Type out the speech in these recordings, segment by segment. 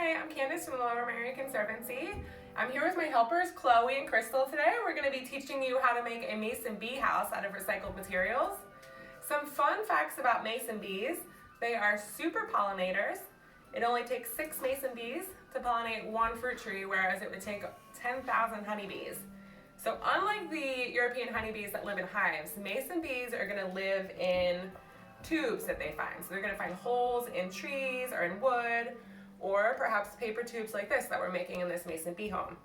Hi, I'm Candace from the Lower Merion Conservancy. I'm here with my helpers, Chloe and Crystal today. We're going to be teaching you how to make a mason bee house out of recycled materials. Some fun facts about mason bees. They are super pollinators. It only takes 6 mason bees to pollinate 1 fruit tree, whereas it would take 10,000 honeybees. So unlike the European honeybees that live in hives, mason bees are going to live in tubes that they find. So they're going to find holes in trees or in wood, or perhaps paper tubes like this that we're making in this mason bee home.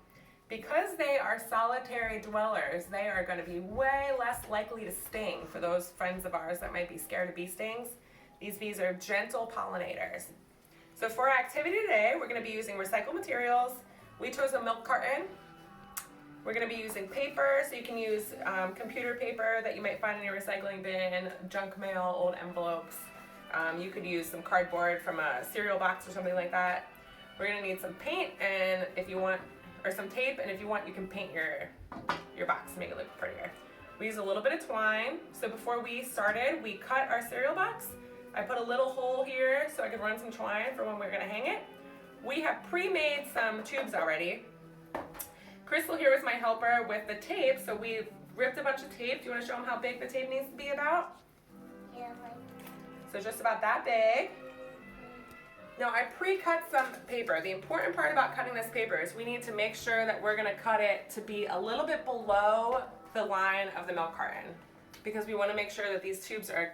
Because they are solitary dwellers, they are going to be way less likely to sting for those friends of ours that might be scared of bee stings. These bees are gentle pollinators. So for our activity today, we're going to be using recycled materials. We chose a milk carton. We're going to be using paper, so you can use computer paper that you might find in your recycling bin, junk mail, old envelopes. You could use some cardboard from a cereal box or something like that. We're going to need some paint, and if you want, or some tape, and if you want, you can paint your box to make it look prettier. We use a little bit of twine. So before we started, we cut our cereal box. I put a little hole here so I could run some twine for when we're going to hang it. We have pre-made some tubes already. Crystal here was my helper with the tape, so we ripped a bunch of tape. Do you want to show them how big the tape needs to be about? Yeah, So just about that big. Now I pre-cut some paper. The important part about cutting this paper is we need to make sure that we're going to cut it to be a little bit below the line of the milk carton, because we want to make sure that these tubes are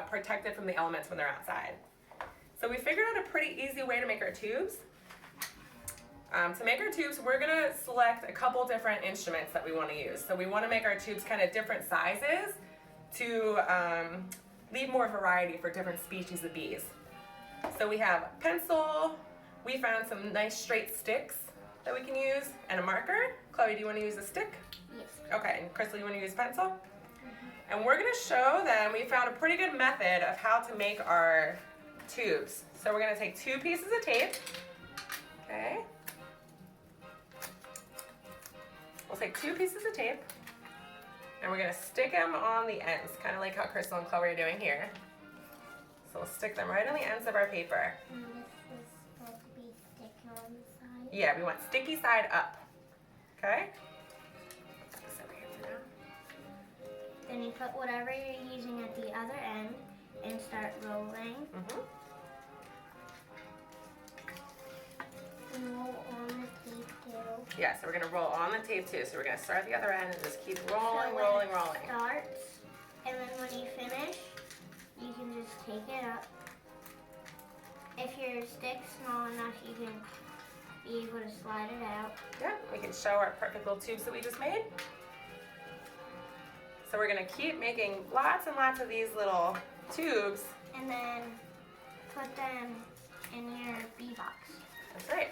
protected from the elements when they're outside. So we figured out a pretty easy way to make our tubes. To make our tubes, we're going to select a couple different instruments that we want to use. So we want to make our tubes kind of different sizes to leave more variety for different species of bees. So we have a pencil. We found some nice straight sticks that we can use, and a marker. Chloe, do you want to use a stick? yes. Okay, and Crystal, you want to use a pencil? And we're going to show them, we found a pretty good method of how to make our tubes. So we're going to take 2 pieces of tape. Okay. We'll take 2 pieces of tape, and we're going to stick them on the ends, kind of like how Crystal and Chloe are doing here. So we'll stick them right on the ends of our paper. And this is supposed to be sticky on the side? Yeah, we want sticky side up. Okay? Put this over here for now. Then you put whatever you're using at the other end and start rolling. And roll on the tape too. Yeah, so we're going to roll on the tape too. So we're going to start at the other end and just keep rolling, So when rolling, it rolling. starts, and then when you finish, you can just take it up. If your stick's small enough, you can be able to slide it out. Yeah, we can show our perfect little tubes that we just made. So we're going to keep making lots and lots of these little tubes. And then put them in your bee box. That's right.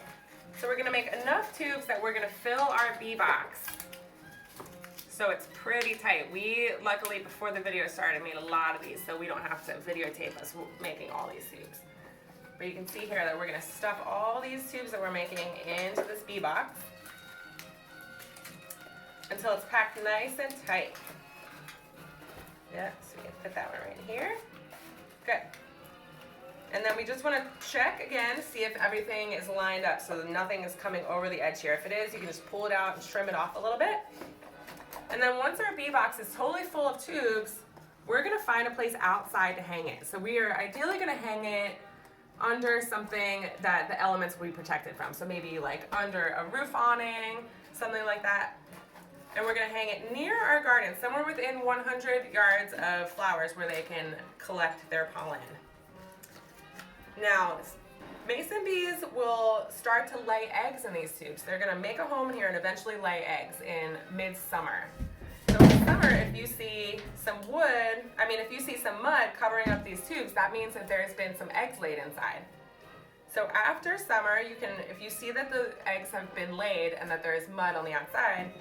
So we're going to make enough tubes that we're going to fill our bee box. So it's pretty tight. We, luckily, before the video started, made a lot of these, so we don't have to videotape us making all these tubes. But you can see here that we're going to stuff all these tubes that we're making into this bee box until it's packed nice and tight. Yeah, so we can fit that one right here. Good. And then we just want to check again, see if everything is lined up so that nothing is coming over the edge here. If it is, you can just pull it out and trim it off a little bit. And then once our bee box is totally full of tubes, we're going to find a place outside to hang it. So we are ideally going to hang it under something that the elements will be protected from. So maybe like under a roof awning, something like that. And we're going to hang it near our garden, somewhere within 100 yards of flowers where they can collect their pollen. Now, mason bees will start to lay eggs in these tubes. They're going to make a home here and eventually lay eggs in mid-summer. So in summer, if you see some if you see some mud covering up these tubes, that means that there's been some eggs laid inside. So after summer, if you see that the eggs have been laid and that there is mud on the outside,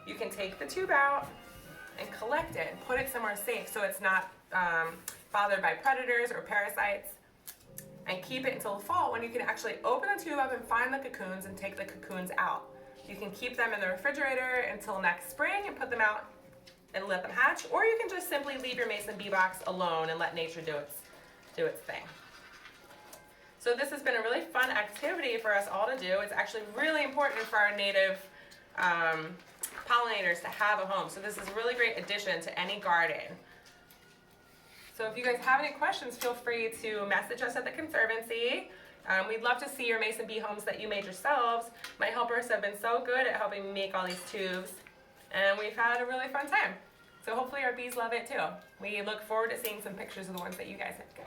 you can take the tube out and collect it and put it somewhere safe so it's not bothered by predators or parasites. And keep it until the fall when you can actually open the tube up and find the cocoons and take the cocoons out. You can keep them in the refrigerator until next spring and put them out and let them hatch, or you can just simply leave your mason bee box alone and let nature do its thing. So this has been a really fun activity. activity for us all to do. It's actually really important for our native pollinators to have a home. So this is a really great addition to any garden. So if you guys have any questions, feel free to message us at the Conservancy. We'd love to see your mason bee homes that you made yourselves. My helpers have been so good at helping me make all these tubes, and we've had a really fun time. So hopefully our bees love it too. We look forward to seeing some pictures of the ones that you guys make.